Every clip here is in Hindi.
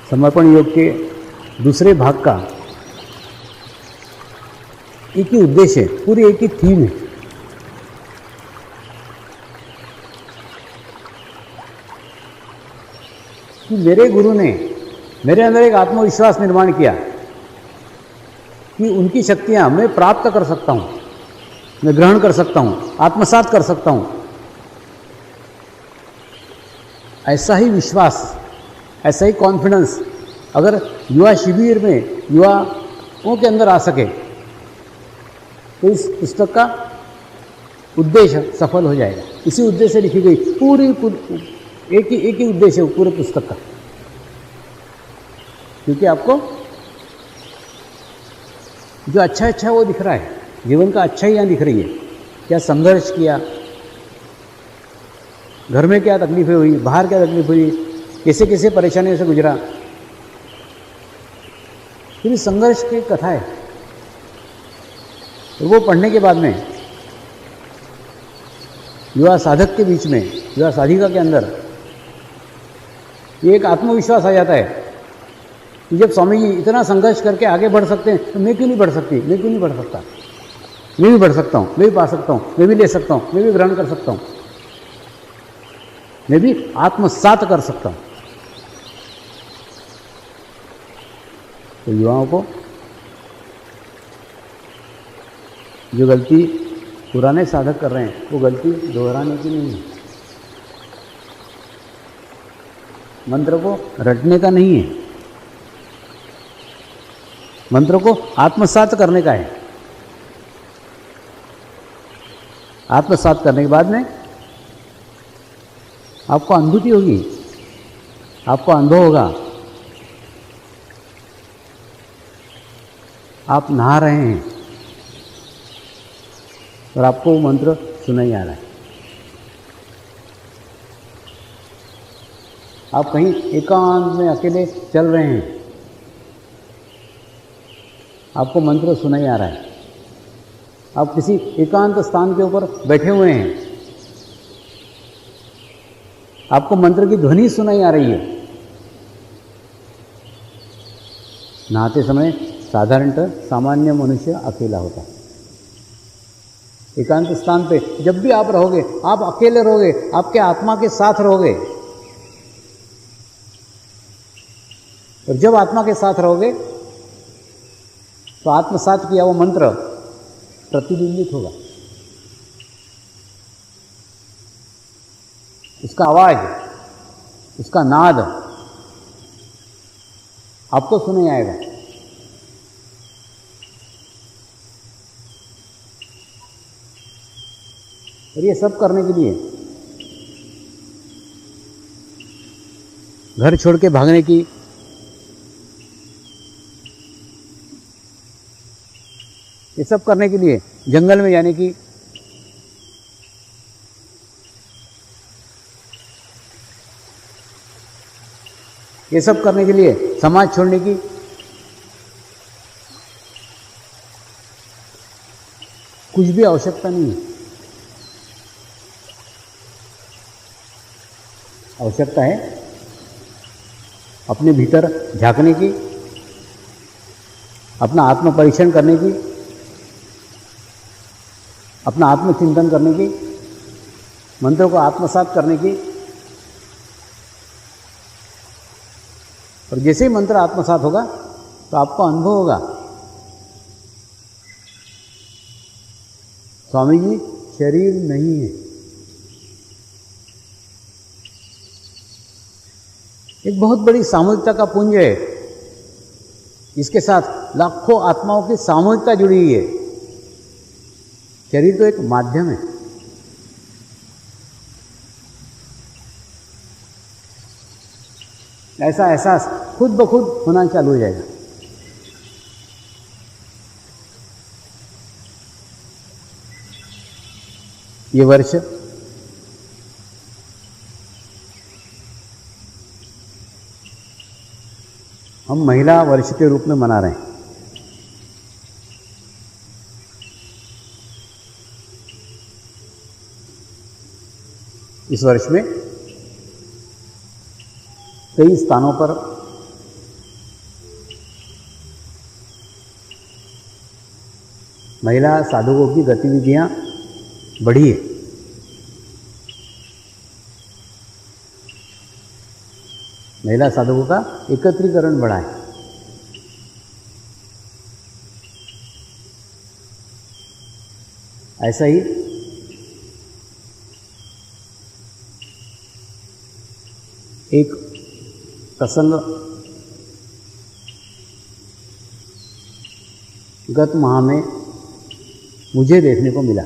समर्पण योग के दूसरे भाग का एक ही उद्देश्य है, पूरी एक ही थीम है। कि मेरे गुरु ने मेरे अंदर एक आत्मविश्वास निर्माण किया कि उनकी शक्तियां मैं प्राप्त कर सकता हूं, मैं ग्रहण कर सकता हूं, आत्मसात कर सकता हूं। ऐसा ही विश्वास, ऐसा ही कॉन्फिडेंस अगर युवा शिविर में युवाओं के अंदर आ सके तो इस पुस्तक का उद्देश्य सफल हो जाएगा। इसी उद्देश्य से लिखी गई पूरी एक ही उद्देश्य है पूरे पुस्तक का। क्योंकि आपको जो अच्छा अच्छा वो दिख रहा है, जीवन का अच्छा ही यहाँ दिख रही है। क्या संघर्ष किया, घर में क्या तकलीफें हुई, बाहर क्या तकलीफ हुई, कैसे कैसे परेशानियों से गुजरा, पूरी संघर्ष की कथा है। और वो पढ़ने के बाद में युवा साधक के बीच में, युवा साधिका के अंदर ये एक आत्मविश्वास आ जाता है कि जब स्वामी जी इतना संघर्ष करके आगे बढ़ सकते हैं तो मैं क्यों नहीं बढ़ सकती, मैं क्यों नहीं बढ़ सकता, मैं भी बढ़ सकता हूँ, मैं भी पा सकता हूँ, मैं भी ले सकता हूँ, मैं भी ग्रहण कर सकता हूँ, मैं भी आत्मसात कर सकता हूँ। तो युवाओं को जो गलती पुराने साधक कर रहे हैं वो गलती दोहराने की नहीं है। मंत्र को रटने का नहीं है, मंत्र को आत्मसात करने का है। आत्मसात करने के बाद में आपको अनुभूति होगी, आपको अनुभव होगा, आप नहा रहे हैं और आपको वो मंत्र सुनाई आ रहा है। आप कहीं एकांत में अकेले चल रहे हैं, आपको मंत्र सुनाई आ रहा है। आप किसी एकांत स्थान के ऊपर बैठे हुए हैं, आपको मंत्र की ध्वनि सुनाई आ रही है। नहाते समय साधारणतः सामान्य मनुष्य अकेला होता है। एकांत स्थान पे जब भी आप रहोगे, आप अकेले रहोगे, आपके आत्मा के साथ रहोगे। और जब आत्मा के साथ रहोगे तो आत्मसात किया वो मंत्र प्रतिबिंबित होगा, उसका आवाज, उसका नाद आपको सुने आएगा। और ये सब करने के लिए घर छोड़ के भागने की, ये सब करने के लिए जंगल में जाने की, ये सब करने के लिए समाज छोड़ने की, कुछ भी आवश्यकता नहीं है। आवश्यकता है अपने भीतर झांकने की, अपना आत्म परीक्षण करने की, अपना आत्मचिंतन करने की, मंत्रों को आत्मसात करने की। और जैसे ही मंत्र आत्मसात होगा तो आपको अनुभव होगा स्वामी जी शरीर नहीं है। एक बहुत बड़ी सामूहिकता का पुंज है, इसके साथ लाखों आत्माओं की सामूहिकता जुड़ी हुई है। शरीर तो एक माध्यम है। ऐसा एहसास खुद ब खुद होना चालू हो जाएगा। ये वर्ष हम महिला वर्ष के रूप में मना रहे हैं। इस वर्ष में कई स्थानों पर महिला साधकों की गतिविधियां बढ़ी है। महिला साधकों का एकत्रीकरण बढ़ा है। ऐसा ही एक प्रसंग गत माह में मुझे देखने को मिला।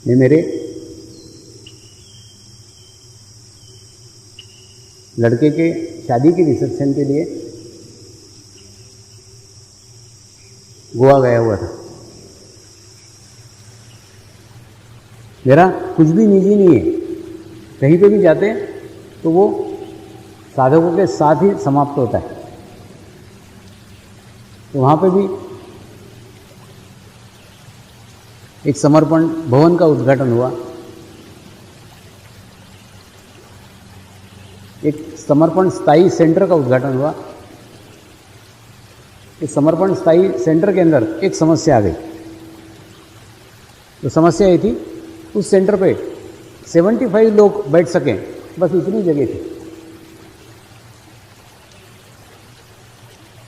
मैं मेरे लड़के के शादी के रिसेप्शन के लिए गोवा गया हुआ था। मेरा कुछ भी निजी नहीं है, कहीं पे भी जाते हैं तो वो साधकों के साथ ही समाप्त होता है। तो वहाँ पे भी एक समर्पण भवन का उद्घाटन हुआ, एक समर्पण स्थायी सेंटर का उद्घाटन हुआ। इस समर्पण स्थायी सेंटर के अंदर एक समस्या आ गई। तो समस्या ये थी, उस सेंटर पे 75 लोग बैठ सकें, बस इतनी जगह थी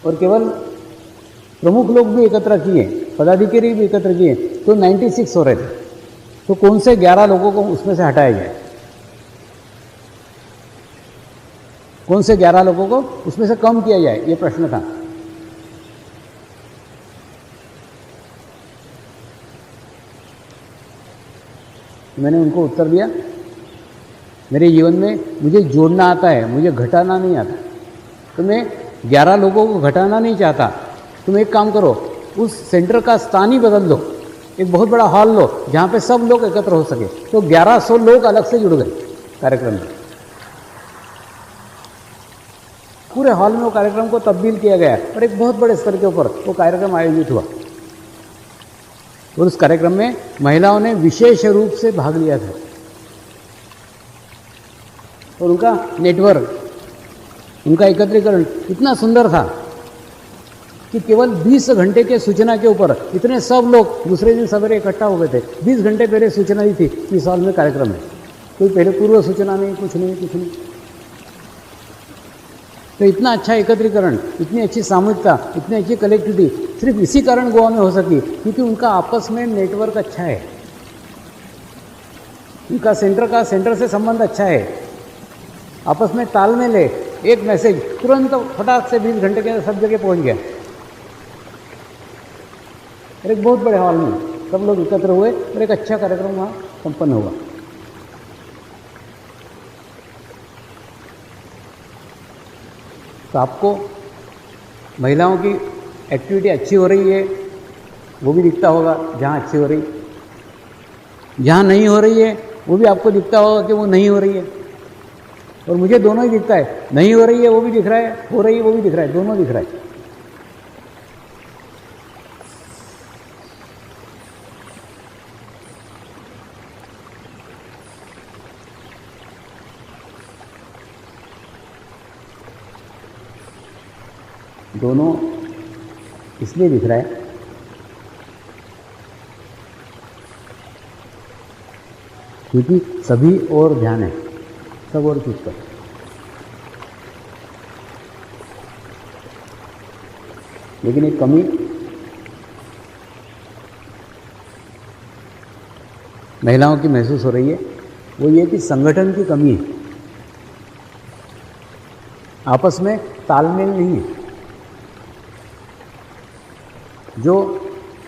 और केवल प्रमुख लोग भी एकत्र किए, पदाधिकारी भी एकत्र किए तो 96 हो रहे थे। तो कौन से 11 लोगों को उसमें से हटाया जाए, कौन से 11 लोगों को उसमें से कम किया जाए, ये प्रश्न था। मैंने उनको उत्तर दिया, मेरे जीवन में मुझे जोड़ना आता है, मुझे घटाना नहीं आता। तो मैं 11 लोगों को घटाना नहीं चाहता। तुम एक काम करो, उस सेंटर का स्थान ही बदल दो, एक बहुत बड़ा हॉल लो जहाँ पे सब लोग एकत्र हो सके। तो 1100 लोग अलग से जुड़ गए कार्यक्रम में। पूरे हॉल में वो कार्यक्रम को तब्दील किया गया और एक बहुत बड़े स्तर के ऊपर वो कार्यक्रम आयोजित हुआ। और उस कार्यक्रम में महिलाओं ने विशेष रूप से भाग लिया था और उनका नेटवर्क, उनका एकत्रीकरण इतना सुंदर था कि केवल 20 घंटे के सूचना के ऊपर इतने सब लोग दूसरे दिन सवेरे इकट्ठा हो गए थे। 20 घंटे पहले सूचना दी थी कि इस हॉल में कार्यक्रम है, कोई पहले पूर्व सूचना नहीं, कुछ नहीं। तो इतना अच्छा एकत्रीकरण, इतनी अच्छी सामूहिकता, इतनी अच्छी कलेक्टिविटी सिर्फ इसी कारण गोवा में हो सकी क्योंकि उनका आपस में नेटवर्क अच्छा है, उनका सेंटर से संबंध अच्छा है, आपस में तालमेल है। एक मैसेज तुरंत फटाक से 20 घंटे के अंदर सब जगह पहुंच गया। और एक बहुत बड़े हॉल में सब लोग एकत्र हुए और एक अच्छा कार्यक्रम वहाँ संपन्न हुआ। तो आपको महिलाओं की एक्टिविटी अच्छी हो रही है वो भी दिखता होगा, जहाँ अच्छी हो रही, जहाँ नहीं हो रही है वो भी आपको दिखता होगा कि वो नहीं हो रही है। और मुझे दोनों ही दिखता है, नहीं हो रही है वो भी दिख रहा है, हो रही है वो भी दिख रहा है, दोनों दिख रहा है। दोनों इसलिए दिख रहा है क्योंकि सभी और ध्यान है, सब और चीज पर। लेकिन एक कमी महिलाओं की महसूस हो रही है, वो ये कि संगठन की कमी है, आपस में तालमेल नहीं है। जो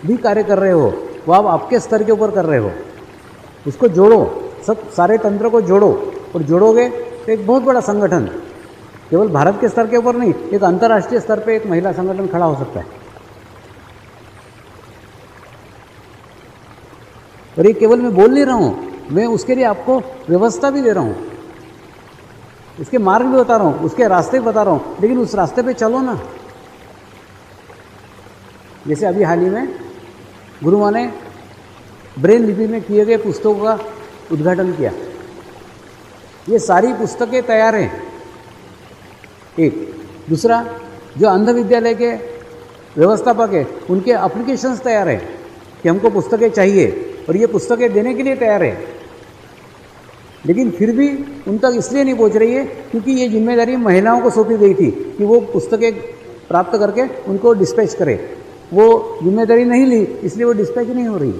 भी कार्य कर रहे हो वो आप आपके स्तर के ऊपर कर रहे हो, उसको जोड़ो, सब सारे तंत्र को जोड़ो और जोड़ोगे तो एक बहुत बड़ा संगठन, केवल भारत के स्तर के ऊपर नहीं, एक अंतर्राष्ट्रीय स्तर पे एक महिला संगठन खड़ा हो सकता है। और ये केवल मैं बोल नहीं रहा हूँ, मैं उसके लिए आपको व्यवस्था भी दे रहा हूँ, उसके मार्ग भी बता रहा हूँ, उसके रास्ते भी बता रहा हूँ, लेकिन उस रास्ते पे चलो ना। जैसे अभी हाल ही में गुरुमा ने ब्रेल लिपि में किए गए पुस्तकों का उद्घाटन किया। ये सारी पुस्तकें तैयार हैं। एक दूसरा, जो अंध विद्यालय के व्यवस्थापक है उनके एप्लीकेशंस तैयार है कि हमको पुस्तकें चाहिए और ये पुस्तकें देने के लिए तैयार है, लेकिन फिर भी उन तक इसलिए नहीं पहुंच रही है क्योंकि ये जिम्मेदारी महिलाओं को सौंपी गई थी कि वो पुस्तकें प्राप्त करके उनको डिस्पैच करे। वो जिम्मेदारी नहीं ली, इसलिए वो डिस्पैच नहीं हो रही।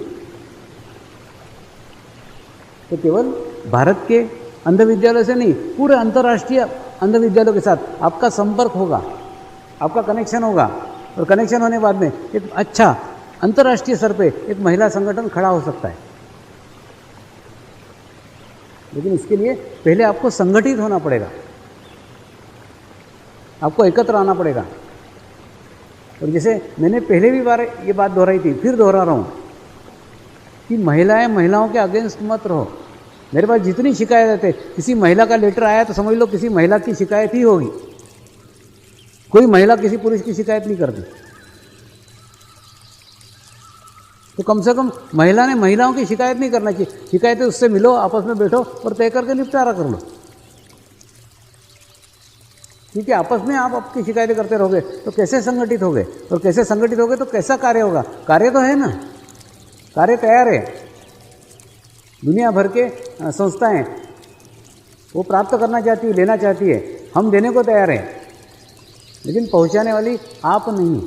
तो केवल भारत के अंध विद्यालय से नहीं, पूरे अंतर्राष्ट्रीय अंध विद्यालयों के साथ आपका संपर्क होगा, आपका कनेक्शन होगा, और कनेक्शन होने के बाद में एक अच्छा अंतर्राष्ट्रीय स्तर पे एक महिला संगठन खड़ा हो सकता है। लेकिन इसके लिए पहले आपको संगठित होना पड़ेगा, आपको एकत्र आना पड़ेगा। और जैसे मैंने पहले भी बार ये बात दोहराई थी, फिर दोहरा रहा हूँ कि महिलाओं के अगेंस्ट मत रहो। मेरे पास जितनी शिकायत है, किसी महिला का लेटर आया तो समझ लो किसी महिला की शिकायत ही होगी। कोई महिला किसी पुरुष की शिकायत नहीं करती। तो कम से कम महिला ने महिलाओं की शिकायत नहीं करना चाहिए। शिकायतें उससे मिलो, आपस में बैठो और तय करके निपटारा कर लो। क्योंकि आपस में आप आपकी शिकायतें करते रहोगे तो कैसे संगठित होगे, और कैसे संगठित होगे तो कैसा कार्य होगा। कार्य तो है ना, कार्य तैयार है। दुनिया भर के संस्थाएं वो प्राप्त करना चाहती है, लेना चाहती है, हम देने को तैयार हैं, लेकिन पहुंचाने वाली आप नहीं।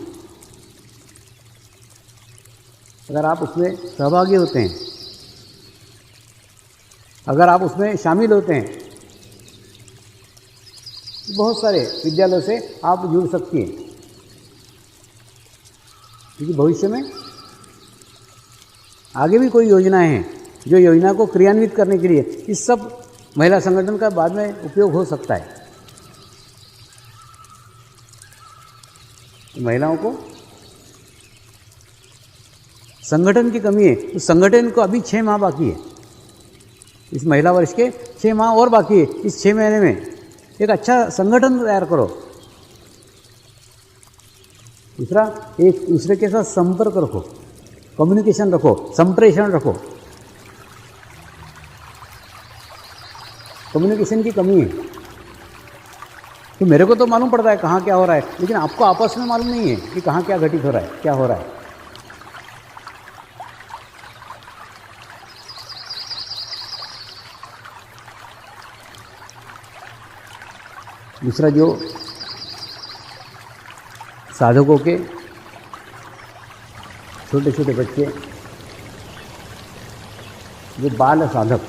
अगर आप उसमें सहभागी होते हैं, अगर आप उसमें शामिल होते हैं, बहुत सारे विद्यालयों से आप जुड़ सकती हैं। क्योंकि भविष्य में आगे भी कोई योजनाएं हैं जो योजना को क्रियान्वित करने के लिए इस सब महिला संगठन का बाद में उपयोग हो सकता है। महिलाओं को संगठन की कमी है, तो संगठन को अभी 6 माह बाकी है। इस महिला वर्ष के 6 माह और बाकी है। इस 6 महीने में एक अच्छा संगठन तैयार करो। दूसरा, एक दूसरे के साथ संपर्क रखो, कम्युनिकेशन रखो, संप्रेषण रखो। कम्युनिकेशन की कमी है। तो मेरे को तो मालूम पड़ता है कहाँ क्या हो रहा है, लेकिन आपको आपस में मालूम नहीं है कि कहाँ क्या घटित हो रहा है, क्या हो रहा है। दूसरा, जो साधकों के छोटे छोटे बच्चे, जो बाल साधक,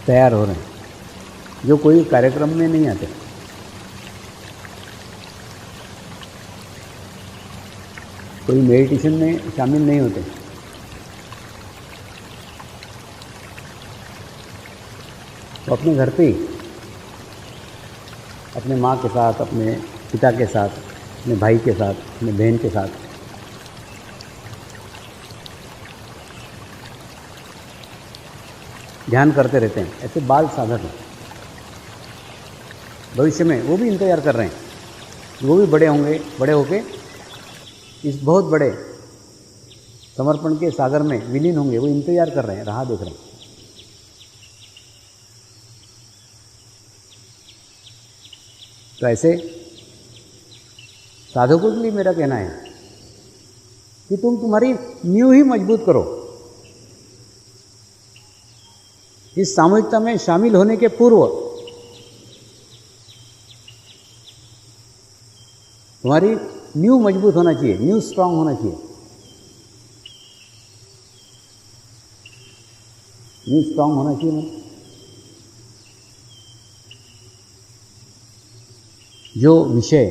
तैयार हो रहे हैं, जो कोई कार्यक्रम में नहीं आते, कोई मेडिटेशन में शामिल नहीं होते, तो अपने घर पे ही अपने माँ के साथ, अपने पिता के साथ, अपने भाई के साथ, अपने बहन के साथ ध्यान करते रहते हैं। ऐसे बाल साधक हैं। भविष्य में वो भी इंतजार कर रहे हैं, वो भी बड़े होंगे, बड़े होके इस बहुत बड़े समर्पण के सागर में विलीन होंगे। वो इंतजार कर रहे हैं, राह देख रहे हैं। तो ऐसे साधकों के लिए मेरा कहना है कि तुम तुम्हारी नींव ही मजबूत करो। इस सामूहिकता में शामिल होने के पूर्व तुम्हारी नींव मजबूत होना चाहिए, नींव स्ट्रांग होना चाहिए। नींव स्ट्रांग होना चाहिए ना। जो विषय,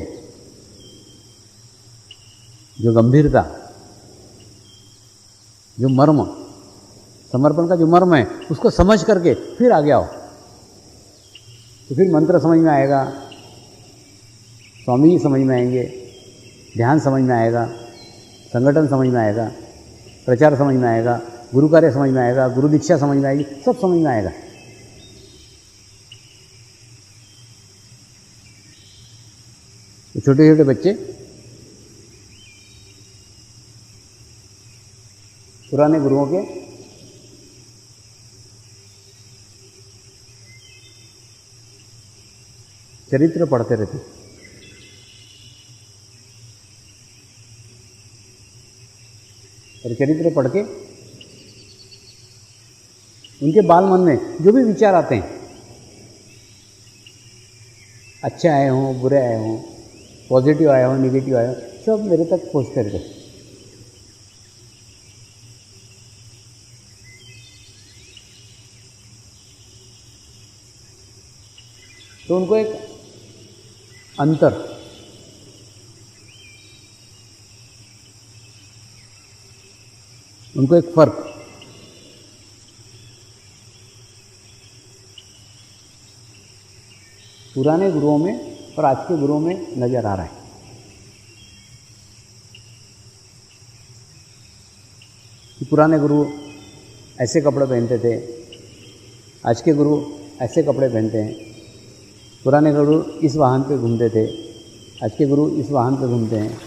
जो गंभीरता, जो मर्म, समर्पण का जो मर्म है, उसको समझ करके फिर आगे आओ। तो फिर मंत्र समझ में आएगा, स्वामी जी समझ में आएंगे, ध्यान समझ में आएगा, संगठन समझ में आएगा, प्रचार समझ में आएगा, गुरु कार्य समझ में आएगा, गुरु दीक्षा समझ में आएगी, सब समझ में आएगा। तो छोटे छोटे बच्चे पुराने गुरुओं के चरित्र पढ़ते रहते, और चरित्र पढ़ के उनके बाल मन में जो भी विचार आते हैं, अच्छे आए हों, बुरे आए हों, पॉजिटिव आए हों, निगेटिव आए हों, सब मेरे तक पहुँचते रहते। तो उनको एक अंतर, उनको एक फर्क, पुराने गुरुओं में और आज के गुरुओं में नजर आ रहा है। कि पुराने गुरु ऐसे कपड़े पहनते थे, आज के गुरु ऐसे कपड़े पहनते हैं। पुराने गुरु इस वाहन पे घूमते थे, आज के गुरु इस वाहन पे घूमते हैं।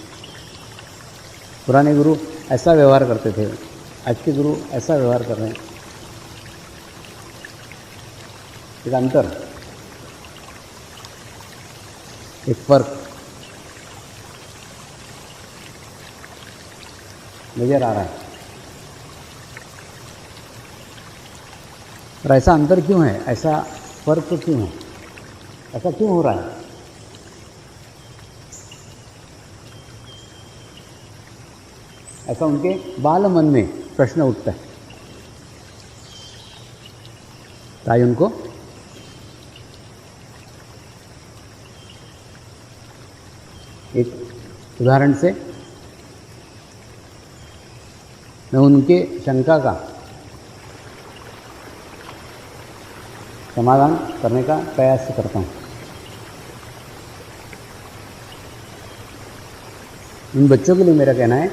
पुराने गुरु ऐसा व्यवहार करते थे, आज के गुरु ऐसा व्यवहार कर रहे हैं। एक अंतर, एक फर्क नजर आ रहा है। और ऐसा अंतर क्यों है, ऐसा फर्क क्यों है, ऐसा क्यों हो रहा है? ऐसा उनके बाल मन में प्रश्न उठता है। ताई उनको एक उदाहरण से मैं उनके शंका का समाधान करने का प्रयास करता हूँ। इन बच्चों के लिए मेरा कहना है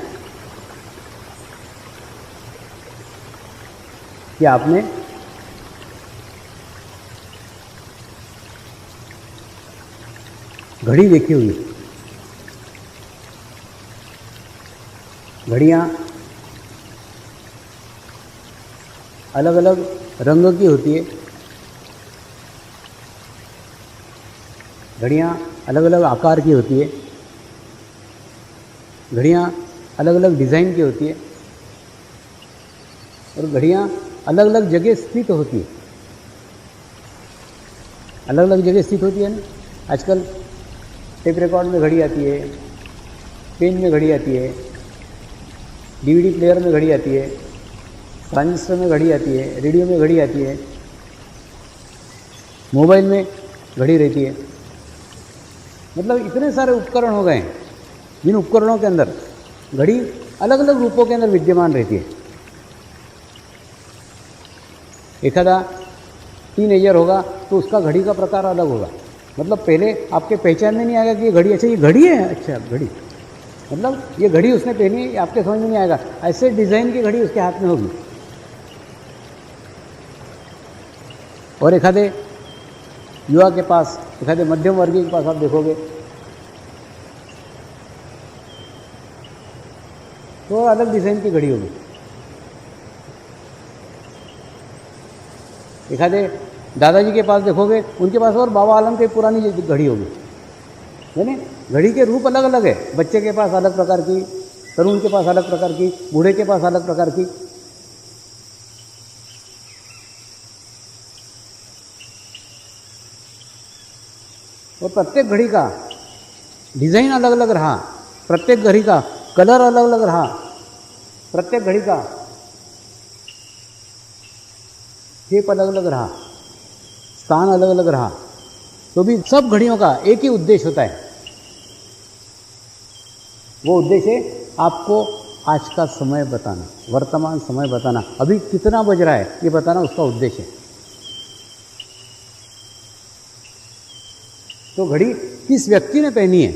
कि आपने घड़ी देखी हुई, घड़ियाँ अलग अलग रंग की होती है, घड़ियाँ अलग अलग आकार की होती है, घड़ियाँ अलग अलग डिज़ाइन की होती है, और घड़ियाँ अलग अलग जगह स्थित होती है। अलग अलग जगह स्थित होती है ना। आजकल टेप रिकॉर्ड में घड़ी आती है, पेन में घड़ी आती है, डीवीडी प्लेयर में घड़ी आती है, ट्रांजिस्टर में घड़ी आती है, रेडियो में घड़ी आती है, मोबाइल में घड़ी रहती है। मतलब इतने सारे उपकरण हो गए हैं जिन उपकरणों के अंदर घड़ी अलग अलग रूपों के अंदर विद्यमान रहती है। एखादा टीनेजर होगा तो उसका घड़ी का प्रकार अलग होगा। मतलब पहले आपके पहचान में नहीं आएगा कि ये घड़ी, अच्छा ये घड़ी है, अच्छा घड़ी, मतलब ये घड़ी उसने पहनी है, आपके समझ में नहीं आएगा। ऐसे डिज़ाइन की घड़ी उसके हाथ में होगी। और एखादे युवा के पास, एखादे मध्यम वर्गीय के पास आप देखोगे तो अलग डिज़ाइन की घड़ी होगी। एखादे दादाजी के पास देखोगे, उनके पास और बाबा आलम की पुरानी घड़ी होगी। यानी घड़ी के रूप अलग अलग है। बच्चे के पास अलग प्रकार की, तरुण के पास अलग प्रकार की, बूढ़े के पास अलग प्रकार की। और प्रत्येक घड़ी का डिज़ाइन अलग अलग रहा, प्रत्येक घड़ी का कलर अलग अलग रहा, प्रत्येक घड़ी का शेप अलग अलग रहा, स्थान अलग अलग रहा, तो भी सब घड़ियों का एक ही उद्देश्य होता है। वो उद्देश्य है आपको आज का समय बताना, वर्तमान समय बताना, अभी कितना बज रहा है ये बताना उसका उद्देश्य है। तो घड़ी किस व्यक्ति ने पहनी है